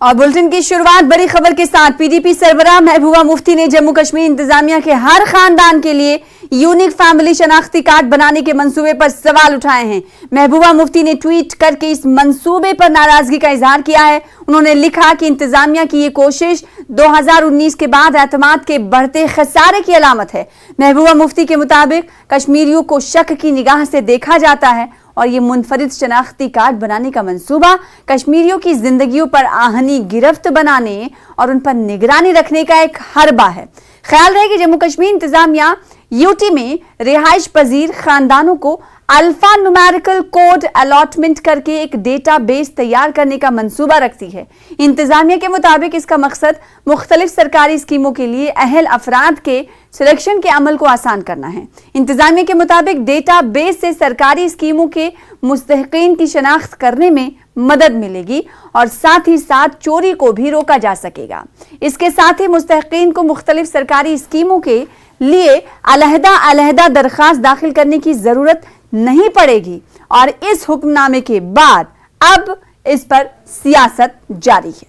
और बुलेटिन की शुरुआत बड़ी खबर के साथ। पीडीपी सरबराह महबूबा मुफ्ती ने जम्मू कश्मीर इंतजामिया के हर खानदान के लिए यूनिक फैमिली शनाख्ती कार्ड बनाने के मंसूबे पर सवाल उठाए हैं। महबूबा मुफ्ती ने ट्वीट करके इस मंसूबे पर नाराजगी का इजहार किया है। उन्होंने लिखा कि इंतजामिया की ये कोशिश 2019 के बाद एतमाद के बढ़ते खसारे की अलामत है। महबूबा मुफ्ती के मुताबिक कश्मीरियों को शक की निगाह से देखा जाता है और ये मुनफरिद शनाख्ती कार्ड बनाने का मंसूबा कश्मीरियों की जिंदगियों पर आहनी गिरफ्त बनाने और उन पर निगरानी रखने का एक हरबा है। ख्याल रहे कि जम्मू कश्मीर इंतजामिया यूटी में रिहाइश पजीर खानदानों को अल्फा न्यूमेरिकल कोड अलॉटमेंट करके एक डेटा बेस तैयार करने का मंसूबा रखती है। इंतजामिया के मुताबिक इसका मकसद मुख्तलिफ सरकारी स्कीमों के लिए अहल अफराद के सिलेक्शन के अमल को आसान करना है। इंतजामिया के मुताबिक डेटा बेस से सरकारी स्कीमों के मुस्तहिकीन की शनाख्त करने में मदद मिलेगी और साथ ही साथ चोरी को भी रोका जा सकेगा। इसके साथ ही मुस्तहिकीन को मुख्तलिफ सरकारी स्कीमों के लिए अलहदा दरखास्त दाखिल करने की जरूरत नहीं पड़ेगी और इस हुक्मनामे के बाद अब इस पर सियासत जारी है।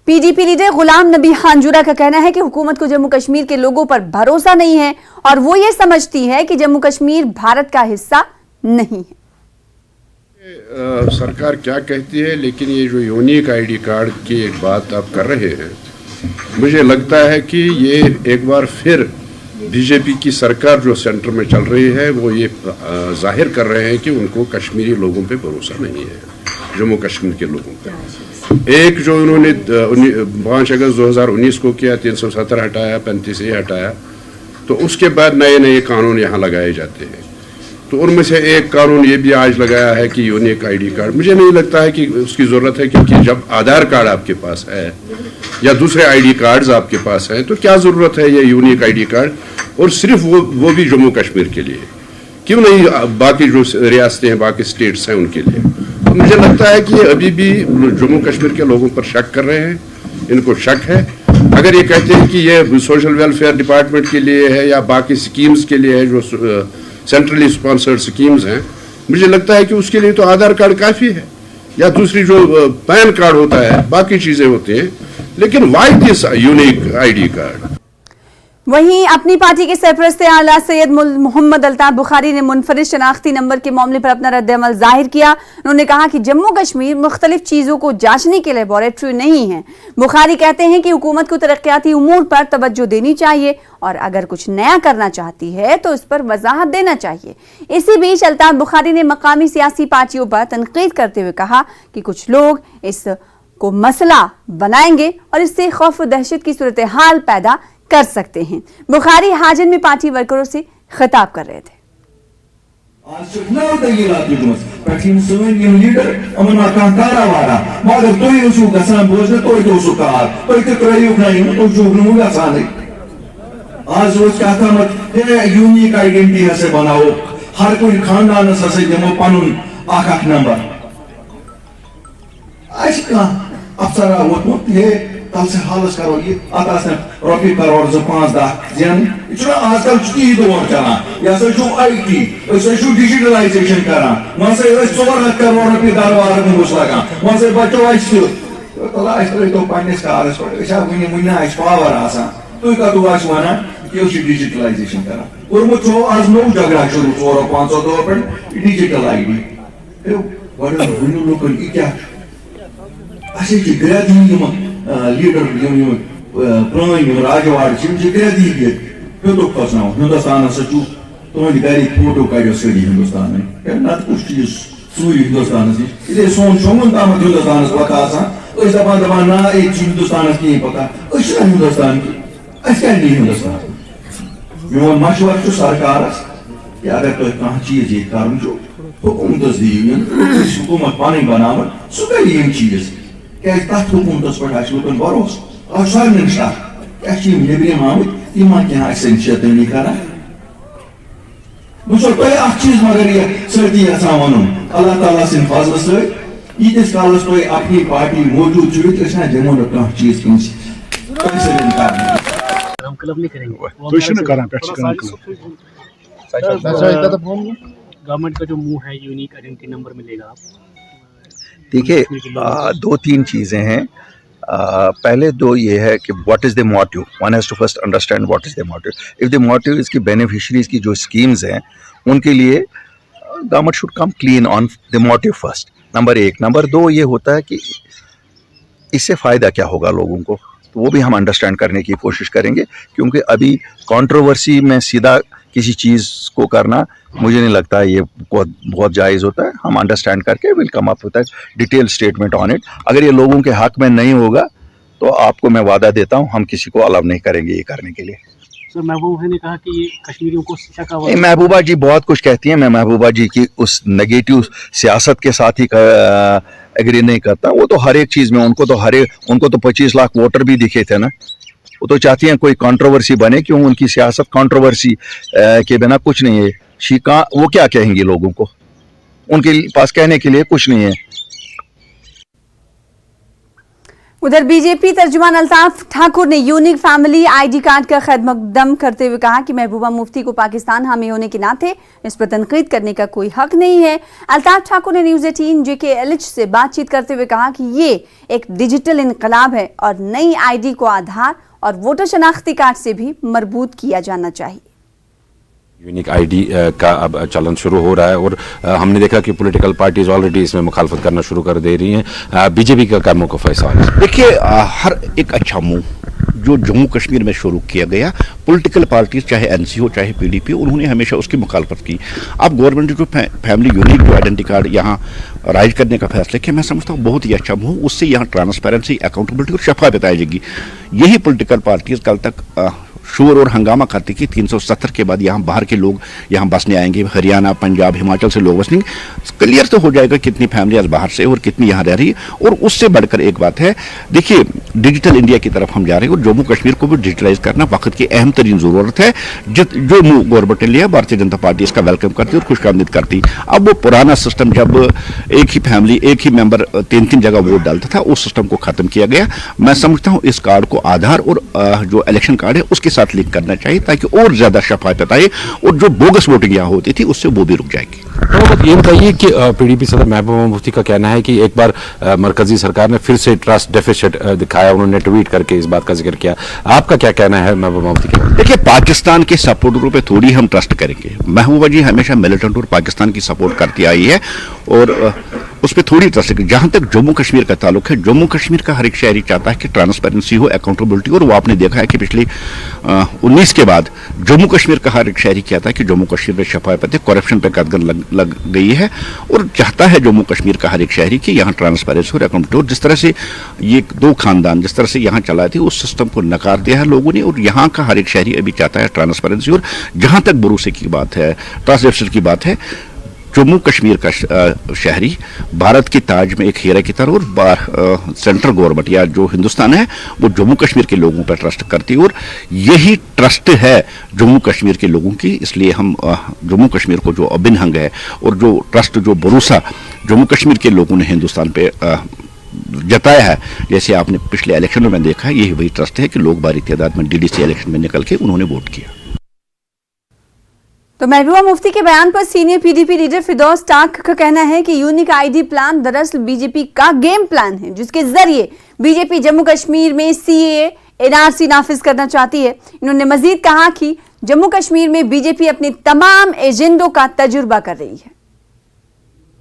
पीडीपी लीडर गुलाम नबी हांजुरा का कहना है कि हुकूमत को जम्मू कश्मीर के लोगों पर भरोसा नहीं है और वो ये समझती है कि जम्मू कश्मीर भारत का हिस्सा नहीं है। सरकार क्या कहती है, लेकिन ये जो यूनिक आईडी कार्ड की एक बात आप कर रहे हैं, मुझे लगता है कि ये एक बार फिर बीजेपी की सरकार जो सेंटर में चल रही है वो ये जाहिर कर रहे हैं कि उनको कश्मीरी लोगों पे भरोसा नहीं है, जम्मू कश्मीर के लोगों पे। एक जो उन्होंने 5 अगस्त 2019 को किया, 370 हटाया, 35A हटाया, तो उसके बाद नए नए कानून यहाँ लगाए जाते हैं। तो उनमें से एक कानून ये भी आज लगाया है कि यूनिक आईडी कार्ड। मुझे नहीं लगता है कि उसकी ज़रूरत है, क्योंकि जब आधार कार्ड आपके पास है या दूसरे आईडी कार्ड्स आपके पास हैं तो क्या ज़रूरत है ये यूनिक आईडी कार्ड, और सिर्फ वो भी जम्मू कश्मीर के लिए, क्यों नहीं बाकी जो रियासतें हैं, बाकी स्टेट्स हैं उनके लिए। तो मुझे लगता है कि अभी भी जम्मू कश्मीर के लोगों पर शक कर रहे हैं, इनको शक है। अगर ये कहते हैं कि ये सोशल वेलफेयर डिपार्टमेंट के लिए है या बाकी स्कीम्स के लिए है, जो सेंट्रली स्पॉन्सर्ड स्कीम्स हैं, मुझे लगता है कि उसके लिए तो आधार कार्ड काफ़ी है, या दूसरी जो पैन कार्ड होता है, बाकी चीज़ें होती हैं, लेकिन why this unique ID card. वहीं अपनी पार्टी के सरपरस्त आला सैयद मोहम्मद अल्ताफ बुखारी ने मुनफरिद शनाख्ती नंबर के मामले पर अपना रद्द-ए-अमल जाहिर किया। उन्होंने कहा कि जम्मू कश्मीर मुख्तलिफ चीज़ों को जांचने के लेबोरेटरी नहीं है। बुखारी कहते हैं कि हुकूमत को तरक्याती उमूर पर तवज्जो देनी चाहिए और अगर कुछ नया करना चाहती है तो इस पर वजाहत देना चाहिए। इसी बीच अल्ताफ बुखारी ने मकामी सियासी पार्टियों पर तनकीद करते हुए कहा कि कुछ लोग इस को मसला बनाएंगे और इससे खौफ व दहशत की सूरत हाल पैदा कर सकते हैं। बुखारी हाजन में पार्टी वर्करों से खिताब कर रहे थे। आज रोज यूनिक आइडेंटिटी से बनाओ, हर कोई खानदान से दिमो पनुन आख नंबर अफसरा वोत ये कल से हालस करो ये आता रॉफी करोड़ जो 5-10 जन आजकल चुकी दौर चला आईटी डिजिटलाइजेशन करा वहां से 4 करोड़ रुपये दरबार में घुस लगा वहां से बचो तो पन्नेस कारस पावर आसान तुई का दुआस वाना कि डिजिटलाइजेशन करा और वो आज नो झगड़ा शुरू 400-500 दौर पर डिजिटल आईडी बड़ा बुनु लोकल क्या ऐसे की ग्रेजुएट लीडर प्रान राजवाड़ ग्रेदी हिंदुस्तान तुम गर फोटो कड़ो सरी हिंदुस्तान नत कुछ चीज सूर्य हिंदुस्तान ये सोन शोंगन तम हिंदुस्तान पता दपान ना ये हिंदुस्तान कहीं पता हिंदुस्तान की हिंदुस्तान मोन मशवर सरकार अगर तुम कह चीज ये कर हुकूमत दिव हुकूमत पन बनान सह कर चीज क्या तथ हुकूमत पे भरोसा और सारे क्या नबरम आमत तम क्या शैतानी कर चीज मगर ये सती यहां वन अल्लाह ताला सिंद फजल सतीस कालस तुम अपनी पार्टी मौजूद जमो ना कह चीज क्लब नहीं करेंगे। गवर्नमेंट का जो मुंह है यूनिक आइडेंटिटी नंबर मिलेगा आप देखिए 2-3 चीज़ें हैं। पहले तो ये है कि what is the motive, one has to first understand what is the motive. If the motive इसकी बेनिफिशरीज की जो स्कीम्स हैं उनके लिए government should come clean on the motive first, number 1। Number 2 ये होता है कि इससे फ़ायदा क्या होगा लोगों को, तो वो भी हम अंडरस्टैंड करने की कोशिश करेंगे, क्योंकि अभी कंट्रोवर्सी में सीधा किसी चीज़ को करना मुझे नहीं लगता ये बहुत जायज़ होता है। हम अंडरस्टैंड करके will come up with detail statement on it. अगर ये लोगों के हक में नहीं होगा तो आपको मैं वादा देता हूँ हम किसी को अलाउ नहीं करेंगे ये करने के लिए। सर महबूबा ने कहा कि ये कश्मीरियों को शिक्षा का महबूबा जी बहुत कुछ कहती हैं, मैं महबूबा जी की उस नेगेटिव सियासत के साथ ही एग्री नहीं करता। वो तो हर एक चीज़ में उनको तो 25 लाख वोटर भी दिखे थे ना, वो तो चाहती हैं कोई कंट्रोवर्सी बने, क्यों उनकी सियासत कंट्रोवर्सी के बिना कुछ नहीं है। वो क्या कहेंगी लोगों को, उनके पास कहने के लिए कुछ नहीं है। उधर बीजेपी तर्जुमान अल्ताफ ठाकुर ने यूनिक फैमिली आईडी कार्ड का खैरमकदम करते हुए कहा कि महबूबा मुफ्ती को पाकिस्तान हामी होने के नाते इस पर तनकीद करने का कोई हक नहीं है। अल्ताफ ठाकुर ने न्यूज़ 18 JKLH से बातचीत करते हुए कहा कि ये एक डिजिटल इनकलाब है और नई आईडी को आधार और वोटर शनाख्ती कार्ड से भी मरबूत किया जाना चाहिए। यूनिक आईडी का अब चलन शुरू हो रहा है और हमने देखा कि पॉलिटिकल पार्टीज ऑलरेडी इसमें मुखालफत करना शुरू कर दे रही हैं। बीजेपी का क्या मौक़िफ़ है इस सवाल में? देखिए हर एक अच्छा मूव जो जम्मू कश्मीर में शुरू किया गया, पॉलिटिकल पार्टीज चाहे एनसी हो चाहे PDP, उन्होंने हमेशा उसकी मुखालफत की। अब गवर्नमेंट ने जो फैमिली यूनिक जो आइडेंटिटी कार्ड यहाँ राइज करने का फैसला किया, मैं समझता हूँ बहुत ही अच्छा मूव। उससे यहाँ ट्रांसपेरेंसी, अकाउंटेबिलिटी और शफाफियत आ जाएगी। यही पॉलिटिकल पार्टीज कल तक शोर और हंगामा करती कि 370 के बाद यहाँ बाहर के लोग यहाँ बसने आएंगे, हरियाणा, पंजाब, हिमाचल से लोग बसने। क्लियर तो हो जाएगा कितनी फैमिलीज बाहर से और कितनी यहाँ रह रही है। और उससे बढ़कर एक बात है, देखिए डिजिटल इंडिया की तरफ हम जा रहे हैं और जम्मू कश्मीर को भी डिजिटलाइज करना वक्त की अहम तरीन ज़रूरत है। जो मूव गवर्नमेंट ने लिया, भारतीय जनता पार्टी इसका वेलकम करती और खुशआमदीद करती। अब वो पुराना सिस्टम जब एक ही फैमिली एक ही मेंबर 3 जगह वोट डालता था, उस सिस्टम को खत्म किया गया। मैं समझता हूँ इस कार्ड को आधार और जो इलेक्शन कार्ड है उसके साथ लिंक करना चाहिए ताकि और ज्यादा शफाफियत आए और जो बोगस वोटिंग यहाँ होती थी उससे वो भी रुक जाएगी। तो ये बताइए कि PDP सदर महबूबा मुफ्ती का कहना है कि एक बार मरकजी सरकार ने फिर से ट्रस्ट डेफिसिट दिखाया, उन्होंने ट्वीट करके इस बात का जिक्र किया। आपका क्या कहना है महबूबा मुफ्ती के? देखिए पाकिस्तान के सपोर्टरों पे थोड़ी हम ट्रस्ट करेंगे। महबूबा जी हमेशा मिलिटेंट और पाकिस्तान की सपोर्ट करती आई है और उस पर थोड़ी ट्रस्ट करेंगे। जहां तक जम्मू कश्मीर का ताल्लुक है, जम्मू कश्मीर का हर एक शहरी चाहता है कि ट्रांसपेरेंसी हो, अकाउंटेबिलिटी हो। और वो आपने देखा है कि पिछले 19 के बाद जम्मू कश्मीर का हर एक शहरी कहता है कि जम्मू कश्मीर में शफाफियत है, करप्शन पे कदगन लग गई है और चाहता है जम्मू कश्मीर का हर एक शहरी कि यहाँ ट्रांसपेरेंसी और अकाउंटेबिलिटी। और जिस तरह से ये 2 खानदान जिस तरह से यहाँ चलाए थे, उस सिस्टम को नकार दिया है लोगों ने और यहाँ का हर एक शहरी अभी चाहता है ट्रांसपेरेंसी। और जहां तक भरोसे की बात है, ट्रस्ट डेफिसिट की बात है, जम्मू कश्मीर का शहरी भारत की ताज में एक हीरा की तरह और सेंट्रल गवर्नमेंट या जो हिंदुस्तान है वो जम्मू कश्मीर के लोगों पर ट्रस्ट करती है और यही ट्रस्ट है जम्मू कश्मीर के लोगों की। इसलिए हम जम्मू कश्मीर को जो अभिन्न अंग है और जो ट्रस्ट जो भरोसा जम्मू कश्मीर के लोगों ने हिंदुस्तान पे जताया है, जैसे आपने पिछले इलेक्शनों में देखा, यही वही ट्रस्ट है कि लोग भारी तादाद में DDC इलेक्शन में निकल के उन्होंने वोट किया। तो महबूबा मुफ्ती के बयान पर सीनियर PDP लीडर फिरदौस टाक का कहना है कि यूनिक आईडी प्लान दरअसल बीजेपी का गेम प्लान है, जिसके जरिए बीजेपी जम्मू कश्मीर में CAA NRC नाफिज करना चाहती है। इन्होंने मजीद कहा कि जम्मू कश्मीर में बीजेपी अपने तमाम एजेंडों का तजुर्बा कर रही है।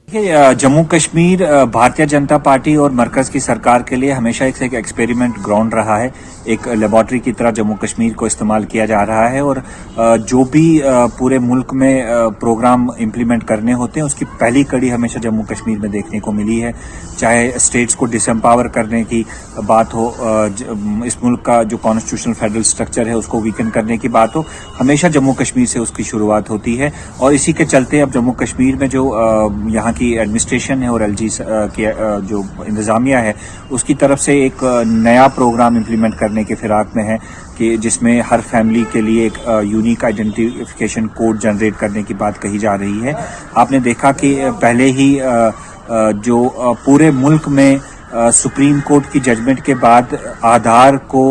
जम्मू कश्मीर भारतीय जनता पार्टी और मरकज की सरकार के लिए हमेशा एक एक्सपेरिमेंट ग्राउंड रहा है। एक लेबॉर्ट्री की तरह जम्मू कश्मीर को इस्तेमाल किया जा रहा है और जो भी पूरे मुल्क में प्रोग्राम इम्प्लीमेंट करने होते हैं उसकी पहली कड़ी हमेशा जम्मू कश्मीर में देखने को मिली है। चाहे स्टेट्स को डिसएम्पावर करने की बात हो, इस मुल्क का जो कॉन्स्टिट्यूशनल फेडरल स्ट्रक्चर है उसको वीकन करने की बात हो, हमेशा जम्मू कश्मीर से उसकी शुरुआत होती है। और इसी के चलते अब जम्मू कश्मीर में जो यहाँ की एडमिनिस्ट्रेशन है और LG की जो इंतजामिया है उसकी तरफ से एक नया प्रोग्राम इम्प्लीमेंट करने के फिराक में है कि जिसमें हर फैमिली के लिए एक यूनिक आइडेंटिफिकेशन कोड जनरेट करने की बात कही जा रही है। आपने देखा कि पहले ही जो पूरे मुल्क में सुप्रीम कोर्ट की जजमेंट के बाद आधार को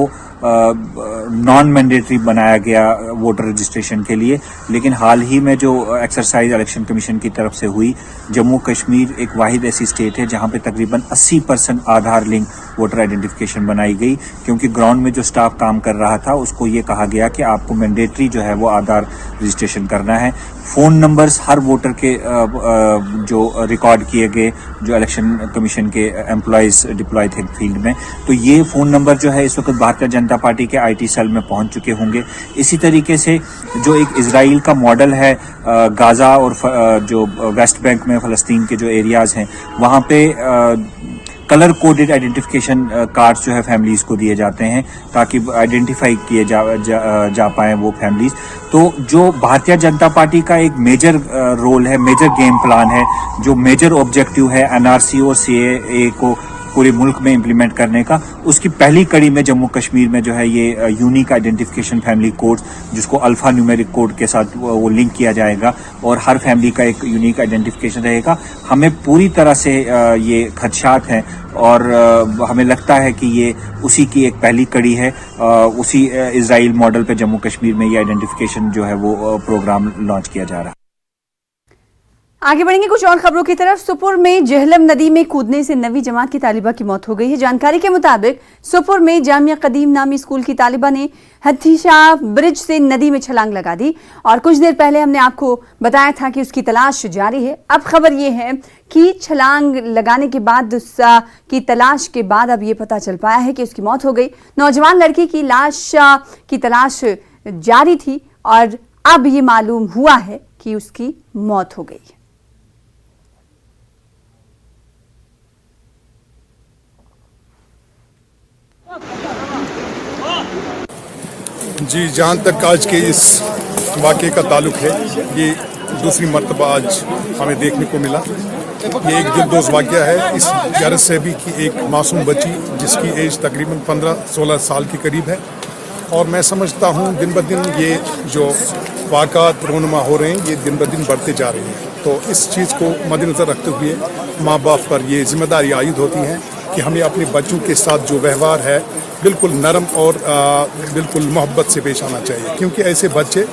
नॉन मैंडेटरी बनाया गया वोटर रजिस्ट्रेशन के लिए, लेकिन हाल ही में जो एक्सरसाइज इलेक्शन कमीशन की तरफ से हुई, जम्मू कश्मीर एक वाहिद ऐसी स्टेट है जहां पे तकरीबन 80% आधार लिंक वोटर आइडेंटिफिकेशन बनाई गई, क्योंकि ग्राउंड में जो स्टाफ काम कर रहा था उसको ये कहा गया कि आपको मैंडेटरी जो है वो आधार रजिस्ट्रेशन करना है। फ़ोन नंबर्स हर वोटर के जो रिकॉर्ड किए गए, जो इलेक्शन कमीशन के एम्प्लॉयज़ डिप्लॉय थे फील्ड में, तो ये फ़ोन नंबर जो है इस वक्त भारतीय जनता पार्टी के IT सेल में पहुंच चुके होंगे। इसी तरीके से जो एक इजराइल का मॉडल है, गाज़ा और जो वेस्ट बैंक में फ़लस्तीन के जो एरियाज़ हैं वहाँ पे कलर कोडेड आइडेंटिफिकेशन कार्ड्स जो है फैमिलीज़ को दिए जाते हैं ताकि आइडेंटिफाई किए जा पाएँ वो फैमिलीज़। तो जो भारतीय जनता पार्टी का एक मेजर रोल है, मेजर गेम प्लान है, जो मेजर ऑब्जेक्टिव है NRC और CAA को पूरे मुल्क में इम्प्लीमेंट करने का, उसकी पहली कड़ी में जम्मू कश्मीर में जो है ये यूनिक आइडेंटिफिकेशन फैमिली कोड, जिसको अल्फा न्यूमेरिक कोड के साथ वो लिंक किया जाएगा और हर फैमिली का एक यूनिक आइडेंटिफिकेशन रहेगा। हमें पूरी तरह से ये खदशात हैं और हमें लगता है कि ये उसी की एक पहली कड़ी है। उसी इजराइल मॉडल पे जम्मू कश्मीर में ये आइडेंटिफिकेशन जो है वो प्रोग्राम लॉन्च किया जा रहा है। आगे बढ़ेंगे कुछ और खबरों की तरफ। सुपुर में जहलम नदी में कूदने से 9वीं जमात की तालिबा की मौत हो गई है। जानकारी के मुताबिक सुपुर में जामिया कदीम नामी स्कूल की तालिबा ने हथीशाह ब्रिज से नदी में छलांग लगा दी और कुछ देर पहले हमने आपको बताया था कि उसकी तलाश जारी है। अब खबर यह है कि छलांग लगाने के बाद की तलाश के बाद अब ये पता चल पाया है कि उसकी मौत हो गई। नौजवान लड़की की लाश की तलाश जारी थी और अब ये मालूम हुआ है कि उसकी मौत हो गई। जी, जहाँ तक आज के इस वाक़े का ताल्लुक है, ये दूसरी मर्तबा आज हमें देखने को मिला। ये एक दिलदोज़ वाक़या है इस गरज से भी कि एक मासूम बच्ची जिसकी एज तकरीबन 15-16 साल के करीब है, और मैं समझता हूँ दिन ब दिन ये जो वाक़ात रोनुमा हो रहे हैं ये दिन ब दिन बढ़ते जा रहे हैं। तो इस चीज़ को मद्देनज़र रखते हुए माँ बाप पर ये जिम्मेदारी आयद होती हैं कि हमें अपने बच्चों के साथ जो व्यवहार है बिल्कुल नरम और बिल्कुल मोहब्बत से पेश आना चाहिए, क्योंकि ऐसे बच्चे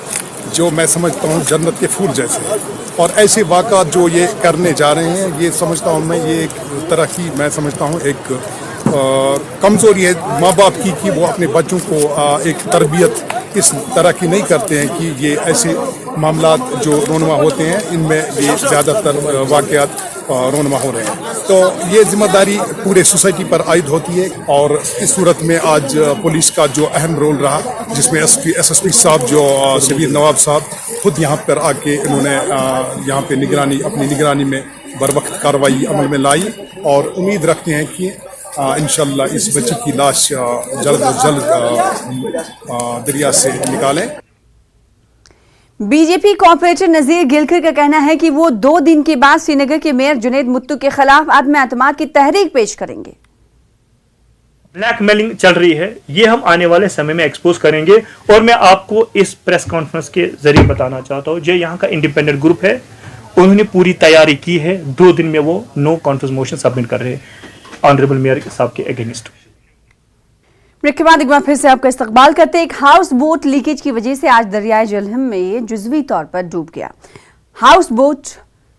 जो मैं समझता हूँ जन्नत के फूल जैसे हैं, और ऐसे वाक़ात जो ये करने जा रहे हैं ये समझता हूँ मैं ये एक तरह की मैं समझता हूँ एक कमज़ोरी है माँ बाप की कि वो अपने बच्चों को एक तरबियत इस तरह की नहीं करते हैं कि ये ऐसे मामलात जो रोनुमा होते हैं इनमें ये ज़्यादातर वाक़यात रोनुमा हो रहे हैं। तो ये जिम्मेदारी पूरे सोसाइटी पर आयद होती है, और इस सूरत में आज पुलिस का जो अहम रोल रहा, जिसमें SSP साहब जो शबीर नवाब साहब खुद यहाँ पर आके इन्होंने यहाँ पे अपनी निगरानी में बर वक्त कार्रवाई अमल में लाई, और उम्मीद रखते हैं कि इंशाअल्लाह इस बच्ची की लाश जल्द अज जल्द दरिया से निकालें। बीजेपी कॉर्पोरेटर नजीर गिलकर का कहना है कि वो 2 दिन के बाद श्रीनगर के मेयर जुनैद मुत्तू के खिलाफ अदम एतमाद की तहरीक पेश करेंगे। ब्लैकमेलिंग चल रही है, ये हम आने वाले समय में एक्सपोज करेंगे, और मैं आपको इस प्रेस कॉन्फ्रेंस के जरिए बताना चाहता हूँ जो यहाँ का इंडिपेंडेंट ग्रुप है उन्होंने पूरी तैयारी की है। 2 दिन में वो नो कॉन्फ्रेंस मोशन सबमिट कर रहे हैं ऑनरेबल मेयर साहब के अगेंस्ट। ब्रेक के बाद एक बार फिर से आपका इस्तकबाल करते हैं। एक हाउस बोट लीकेज की वजह से आज दरियाए जहलम में जुज़वी तौर पर डूब गया। हाउस बोट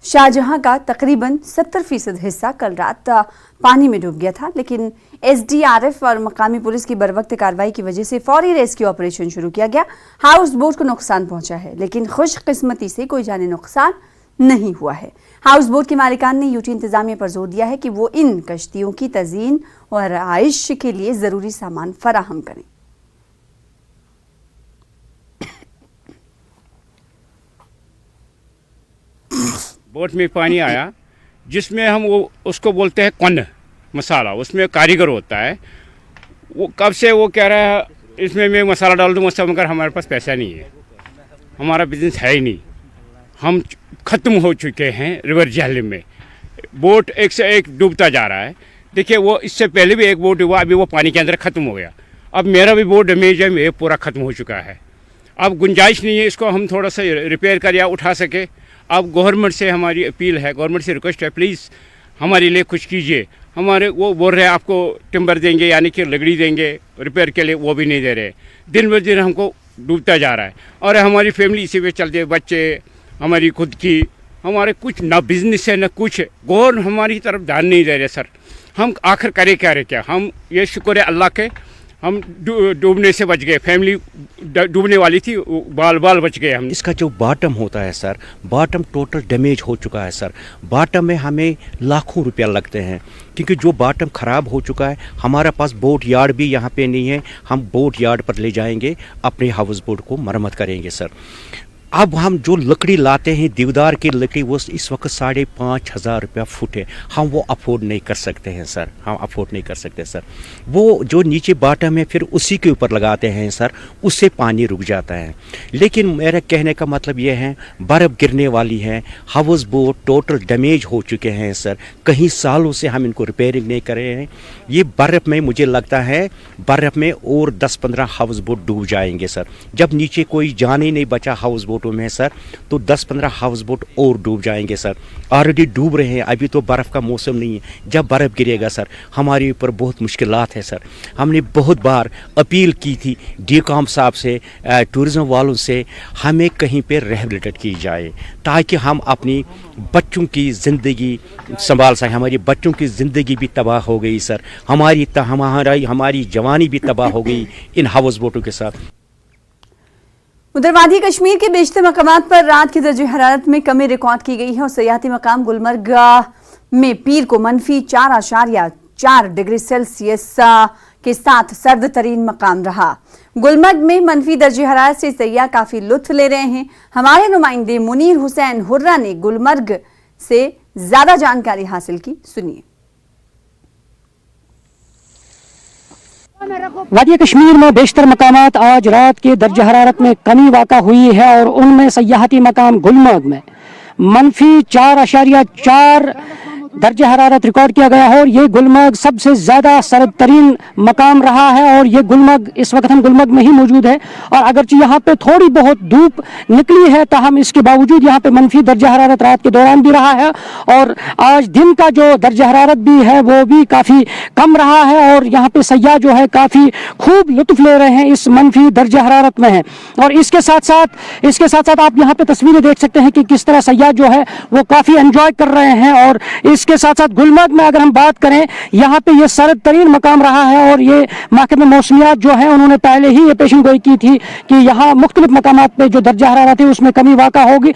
शाहजहां का तकरीबन 70% हिस्सा कल रात पानी में डूब गया था, लेकिन SDRF और मकामी पुलिस की बरवक्त कार्रवाई की वजह से फौरी रेस्क्यू ऑपरेशन शुरू किया गया। हाउस बोट को नुकसान पहुंचा है, लेकिन खुशकिस्मती से कोई जानी नुकसान नहीं हुआ है। हाउस बोट के मालिकान ने यूटी इंतजामिया पर जोर दिया है कि वो इन कश्तियों की तज़ीन और आइश के लिए ज़रूरी सामान फराहम करें। बोट में पानी आया जिसमें हम वो उसको बोलते हैं कौन मसाला, उसमें कारीगर होता है, वो कब से वो कह रहा है इसमें मैं मसाला डाल दूँ मगर हमारे पास पैसा नहीं है, हमारा बिजनेस है ही नहीं, हम ख़त्म हो चुके हैं रिवर जहलम में। बोट एक से एक डूबता जा रहा है। देखिए वो इससे पहले भी एक बोट हुआ, अभी वो पानी के अंदर ख़त्म हो गया। अब मेरा भी बोट डैमेज है, ये पूरा ख़त्म हो चुका है। अब गुंजाइश नहीं है इसको हम थोड़ा सा रिपेयर कर या उठा सके। अब गवर्नमेंट से हमारी अपील है, गवर्नमेंट से रिक्वेस्ट है, प्लीज़ हमारे लिए कुछ कीजिए। हमारे वो बोल रहे हैं आपको टिम्बर देंगे यानी कि लकड़ी देंगे रिपेयर के लिए, वो भी नहीं दे रहे। दिन ब दिन हमको डूबता जा रहा है और हमारी फैमिली इसी पे चलती है, बच्चे, हमारी खुद की, हमारे कुछ ना बिजनेस है ना कुछ। गौर हमारी तरफ ध्यान नहीं दे रहे सर। हम आखिर करें क्या। हम ये शुक्र है अल्लाह के, हम डूबने से बच गए। फैमिली डूबने वाली थी, बाल बच गए हम। इसका जो बॉटम होता है सर, बॉटम टोटल डैमेज हो चुका है सर। बॉटम में हमें लाखों रुपया लगते हैं क्योंकि जो बॉटम ख़राब हो चुका है। हमारे पास बोट यार्ड भी यहाँ पे नहीं है। हम बोट यार्ड पर ले जाएंगे, अपने हाउस बोट को मरम्मत करेंगे सर। अब हम जो लकड़ी लाते हैं, देवदार की लकड़ी, वो इस वक्त 5,500 रुपया फुट है। हम वो अफोर्ड नहीं कर सकते हैं सर, हम अफोर्ड नहीं कर सकते सर। वो जो नीचे बॉटम है फिर उसी के ऊपर लगाते हैं सर, उससे पानी रुक जाता है। लेकिन मेरा कहने का मतलब ये है, बर्फ़ गिरने वाली है, हाउस बोट टोटल डैमेज हो चुके हैं सर। कहीं सालों से हम इनको रिपेयरिंग नहीं कर रहे हैं। ये बर्फ़ में मुझे लगता है बर्फ़ में और 10-15 हाउस बोट डूब जाएंगे सर। जब नीचे कोई जान ही नहीं बचा हाउस बोट में सर, तो 10-15 हाउस बोट और डूब जाएंगे सर। ऑलरेडी डूब रहे हैं, अभी तो बर्फ़ का मौसम नहीं है। जब बर्फ़ गिरेगा सर, हमारे ऊपर बहुत मुश्किलात है सर। हमने बहुत बार अपील की थी डीकॉम साहब से, टूरिज़म वालों से, हमें कहीं पे रिहेबिलिटेट की जाए ताकि हम अपनी बच्चों की ज़िंदगी संभाल सकें। हमारी बच्चों की ज़िंदगी भी तबाह हो गई सर, हमारी जवानी भी तबाह हो गई इन हाउस बोटों के साथ। उधर वादी कश्मीर के बेशतर मकामात पर रात की दर्जे हरारत में कमी रिकॉर्ड की गई है और सयाहती मकाम गुलमर्ग में पीर को -4.4 डिग्री सेल्सियस के साथ सर्द तरीन मकाम रहा। गुलमर्ग में मनफी दर्जे हरारत से सयाह काफी लुत्फ ले रहे हैं। हमारे नुमाइंदे मुनीर हुसैन हुर्रा ने गुलमर्ग से ज्यादा जानकारी हासिल की, सुनिए। वादी कश्मीर में बेशतर मकामात आज रात के दर्जा हरारत में कमी वाक़ा हुई है और उनमें सयाहती मकाम गुलमर्ग में -4.4 दर्जा हरारत रिकॉर्ड किया गया है और ये गुलमर्ग सबसे ज़्यादा सर्द तरीन मकाम रहा है। और ये गुलमर्ग, इस वक्त हम गुलमर्ग में ही मौजूद है और अगरचे यहाँ पे थोड़ी बहुत धूप निकली है, ताहम इसके बावजूद यहाँ पे मनफी दर्जा हरारत रात के दौरान भी रहा है और आज दिन का जो दर्जा हरारत भी है वो भी काफ़ी कम रहा है। और यहाँ पे सयाह जो है काफ़ी खूब लुत्फ ले रहे हैं, इस मनफी दर्जा हरारत में है। और इसके साथ साथ आप यहाँ पे तस्वीरें देख सकते हैं कि किस तरह सयाह जो है वो काफ़ी एंजॉय कर रहे हैं। और इसके साथ साथ गुलमर्ग में अगर हम बात करें, यहाँ पे ये सर्द तरीन मकाम रहा है और ये महकमे मौसमियात जो है उन्होंने पहले ही ये पेशन गोई की थी कि यहाँ मुख्तलिफ मकामात पे जो दर्जा हरारत है उसमें कमी वाक़ा होगी।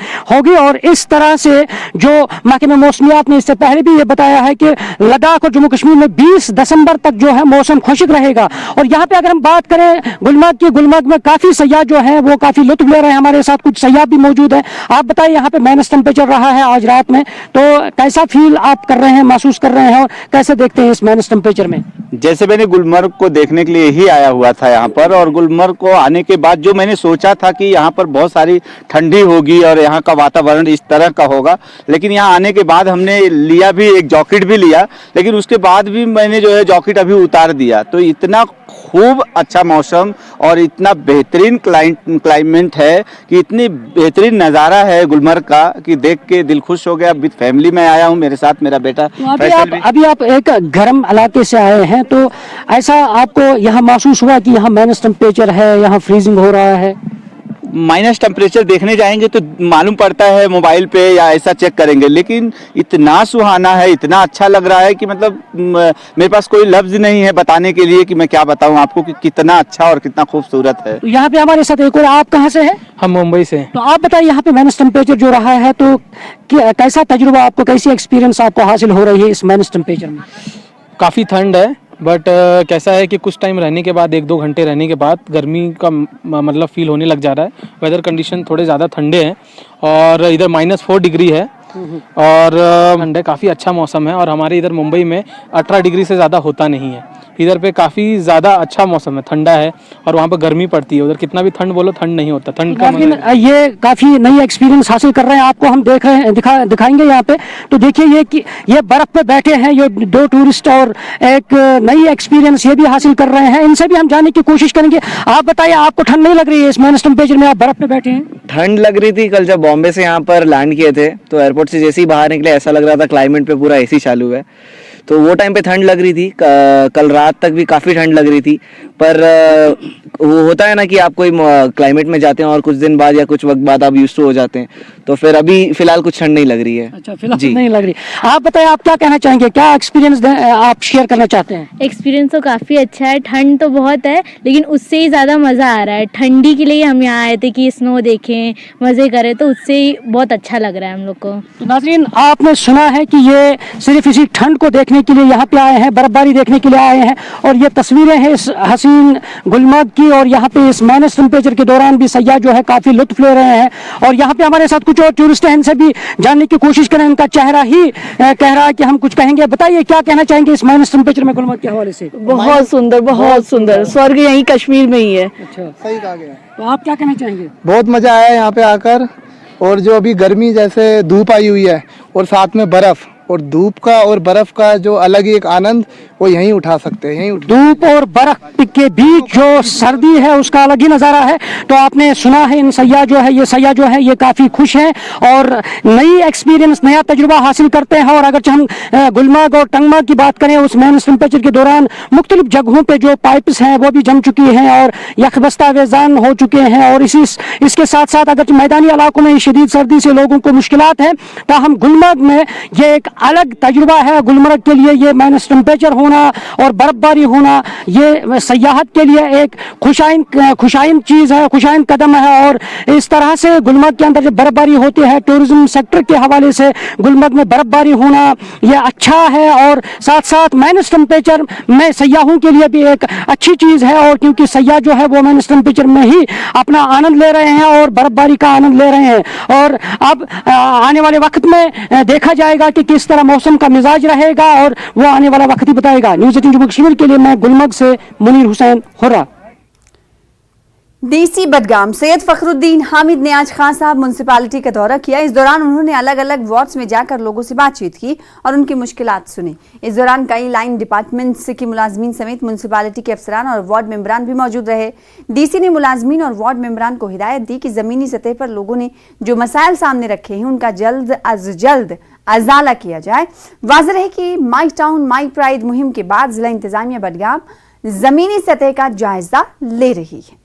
और इस तरह से जो महकमे मौसमियात ने इससे पहले भी ये बताया है कि लद्दाख और जम्मू कश्मीर में 20 दिसंबर तक जो है मौसम खुश्क रहेगा। और यहाँ पे अगर हम बात करें गुलमर्ग में काफ़ी सयाह जो है वो काफ़ी लुत्फ ले रहे हैं। हमारे साथ कुछ सयाह भी मौजूद है। आप बताइए, यहाँ पे माइनस टेम्परेचर रहा है आज रात में, तो कैसा फील आप कर रहे हैं, महसूस कर रहे हैं और कैसे देखते हैं इस माइनस टेम्परेचर में? जैसे मैंने गुलमर्ग को देखने के लिए ही आया हुआ था यहाँ पर, और गुलमर्ग को आने के बाद जो मैंने सोचा था कि यहाँ पर बहुत सारी ठंडी होगी और यहाँ का वातावरण इस तरह का होगा, लेकिन यहाँ आने के बाद हमने लिया भी, एक जैकेट भी लिया, लेकिन उसके बाद भी मैंने जो है जैकेट अभी उतार दिया। तो इतना खूब अच्छा मौसम और इतना बेहतरीन क्लाइमेट है कि इतनी बेहतरीन नज़ारा है गुलमर्ग का कि देख के दिल खुश हो गया। विद फैमिली में आया हूँ, मेरे साथ मेरा बेटा। तो अभी आप एक गर्म इलाके से आए हैं, तो ऐसा आपको यहाँ महसूस हुआ कि यहाँ माइनस टेम्परेचर है, यहाँ फ्रीजिंग हो रहा है? माइनस टेम्परेचर देखने जाएंगे तो मालूम पड़ता है मोबाइल पे या ऐसा चेक करेंगे, लेकिन इतना सुहाना है, इतना अच्छा लग रहा है कि मतलब मेरे पास कोई लफ्ज नहीं है बताने के लिए कि मैं क्या बताऊं आपको कि कितना अच्छा और कितना खूबसूरत है। तो यहाँ पे हमारे साथ एक और, आप कहाँ से हैं? हम मुंबई से। तो आप बताइए, यहाँ पे माइनस टेम्परेचर जो रहा है तो कैसा तजुर्बा आपको, कैसी एक्सपीरियंस आपको हासिल हो रही है इस माइनस टेम्परेचर में? काफ़ी ठंड है, बट कैसा है कि कुछ टाइम रहने के बाद, 1-2 घंटे रहने के बाद गर्मी का मतलब फील होने लग जा रहा है। वेदर कंडीशन थोड़े ज़्यादा ठंडे हैं और इधर -4 डिग्री है और ठंड है, काफ़ी अच्छा मौसम है। और हमारे इधर मुंबई में 18 डिग्री से ज़्यादा होता नहीं है। इधर पे काफ़ी ज़्यादा अच्छा मौसम है, ठंडा है और वहाँ पे गर्मी पड़ती है। उधर कितना भी ठंड बोलो, ठंड नहीं होता। ठंड का ये काफ़ी नई एक्सपीरियंस हासिल कर रहे हैं, आपको हम देख रहे हैं, दिखाएंगे यहाँ पे। तो देखिए ये बर्फ़ पे बैठे हैं, ये 2 टूरिस्ट और एक नई एक्सपीरियंस ये भी हासिल कर रहे हैं। इनसे भी हम जानने की कोशिश करेंगे। आप बताइए, आपको ठंड नहीं लग रही है इस माइनस टेम्परेचर में, आप बर्फ़ पे बैठे हैं? ठंड लग रही थी। कल जब बॉम्बे से यहाँ पर लैंड किए थे तो एयरपोर्ट से जैसे ही बाहर निकले ऐसा लग रहा था क्लाइमेट पे पूरा AC चालू है। तो वो टाइम पे ठंड लग रही थी, कल रात तक भी काफ़ी ठंड लग रही थी, पर वो होता है ना कि आप कोई क्लाइमेट में जाते हैं और कुछ दिन बाद या कुछ वक्त बाद आप यूज्ड टू हो जाते हैं, तो फिर अभी फिलहाल कुछ ठंड नहीं लग रही है। अच्छा, फिलहाल नहीं लग रही। आप बताएं, आप क्या कहना चाहेंगे, क्या एक्सपीरियंस आप शेयर करना चाहते हैं? एक्सपीरियंस तो काफ़ी अच्छा है, ठंड तो बहुत है लेकिन उससे ही ज़्यादा मज़ा आ रहा है। ठंडी के लिए हम यहाँ आए थे कि स्नो देखें, मज़े करें, तो उससे ही बहुत अच्छा लग रहा है हम लोग को। तो नाज़रीन, आपने सुना है कि ये सिर्फ इसी ठंड को देखने के लिए यहाँ पे आए हैं, बर्फबारी देखने के लिए आए हैं, और ये तस्वीरें हैं इस हसीन गुलमर्ग की, और यहाँ पे इस माइनस टेम्परेचर के दौरान भी सयाह जो है काफ़ी लुत्फ ले रहे हैं। और यहाँ पे हमारे साथ कुछ और टूरिस्ट हैं, इनसे भी जानने की कोशिश करें, इनका चेहरा ही कह रहा है कि हम कुछ कहेंगे। बताइए, क्या कहना चाहेंगे इस माइनस टेम्परेचर में गुलमर्ग के हवाले से? बहुत सुंदर, बहुत सुंदर, स्वर्ग यहीं कश्मीर में ही है। अच्छा, सही कहा गया। तो आप क्या कहना चाहेंगे? बहुत मज़ा आया यहाँ पे आकर, और जो अभी गर्मी जैसे धूप आई हुई है और साथ में बर्फ़, और धूप का और बर्फ़ का जो अलग ही एक आनंद वो यहीं उठा सकते हैं। यहीं धूप और बर्फ के बीच जो सर्दी है उसका अलग ही नज़ारा है। तो आपने सुना है, इन सयाह जो है ये काफ़ी खुश हैं और नई एक्सपीरियंस, नया तजुर्बा हासिल करते हैं। और अगर हम गुलमर्ग और टंगमर्ग की बात करें, उस माइनस टेम्परेचर के दौरान मुख्तलिफ जगहों पे जो पाइप्स हैं वो भी जम चुकी हैं और यकबस्ता वेजान हो चुके हैं। और इसके साथ साथ अगर मैदानी इलाकों में शदीद सर्दी से लोगों को मुश्किलात हैं, ताहम गुलमर्ग में ये एक अलग तजुर्बा है। गुलमर्ग के लिए ये माइनस टेम्परेचर होना और बर्फबारी होना, ये सयाहत के लिए एक खुशाइन चीज़ है, खुशाइन कदम है। और इस तरह से गुलमर्ग के अंदर जब बर्फबारी होती है, टूरिज्म सेक्टर के हवाले से गुलमर्ग में बर्फबारी होना ये अच्छा है, और साथ साथ माइनस टेम्परेचर में सयाहों के लिए भी एक अच्छी चीज़ है। और क्योंकि सयाह जो है वो माइनस टेम्परेचर में ही अपना आनंद ले रहे हैं और बर्फबारी का आनंद ले रहे हैं। और अब आने वाले वक्त में देखा जाएगा कि किस तरह मौसम का मिजाज रहेगा, और वो आने वाला वक्त ही बताएगा। न्यूज़ 18 जम्मू कश्मीर के लिए मैं गुलमर्ग से मुनीर हुसैन हुर्रा। डीसी बडगाम सैयद फखरुद्दीन हामिद ने आज खान साहब म्यूनसिपालिटी का दौरा किया। इस दौरान उन्होंने अलग अलग वार्ड्स में जाकर लोगों से बातचीत की और उनकी मुश्किलात सुनी। इस दौरान कई लाइन डिपार्टमेंट्स के मुलाजमीन समेत म्यूनसिपालिटी के अफसरान और वार्ड मेंबरान भी मौजूद रहे। डीसी ने मुलाजमीन और वार्ड मेंबरान को हिदायत दी कि जमीनी सतह पर लोगों ने जो मसाइल सामने रखे हैं उनका जल्द अज जल्द अजाला किया जाए। वाज़ेह है कि माई टाउन माई प्राइड मुहिम के बाद जिला इंतजामिया बडगाम जमीनी सतह का जायजा ले रही है।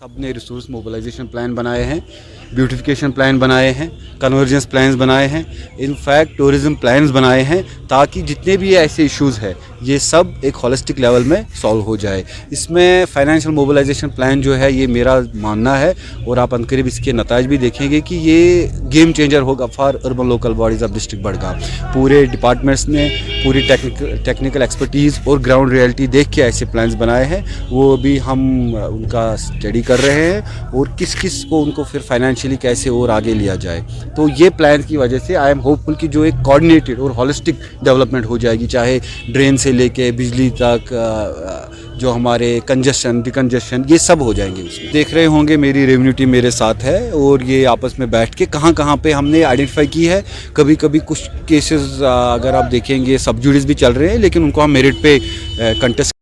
सबने रिसोर्स मोबिलाइजेशन प्लान बनाए हैं, ब्यूटिफिकेशन प्लान बनाए हैं, कन्वर्जेंस प्लान्स बनाए हैं, इनफैक्ट टूरिज्म प्लान्स बनाए हैं, ताकि जितने भी ऐसे इश्यूज़ हैं ये सब एक होलिस्टिक लेवल में सॉल्व हो जाए। इसमें फाइनेंशियल मोबिलाइजेशन प्लान जो है ये मेरा मानना है, और आप अनकरीब इसके नताइज भी देखेंगे कि ये गेम चेंजर होगा for urban local bodies of district Budgam. पूरे डिपार्टमेंट्स ने पूरी टेक्निकल एक्सपर्टीज़ और ग्राउंड रियलिटी देख के ऐसे प्लान्स बनाए हैं, वो भी हम उनका स्टडी कर रहे हैं, और किस किस को उनको फिर फाइनेंशियली कैसे और आगे लिया जाए। तो ये प्लान की वजह से आई एम होपफुल कि जो एक कोऑर्डिनेटेड और होलिस्टिक डेवलपमेंट हो जाएगी, चाहे ड्रेन से लेके बिजली तक, जो हमारे कंजेशन डिकंजेशन ये सब हो जाएंगे उसमें। देख रहे होंगे मेरी रेवेन्यू टीम मेरे साथ है, और ये आपस में बैठ के कहाँ पे हमने आइडेंटिफाई की है। कभी कभी कुछ केसेस अगर आप देखेंगे सब जुडिस भी चल रहे हैं, लेकिन उनको हम मेरिट पे कंटेस्ट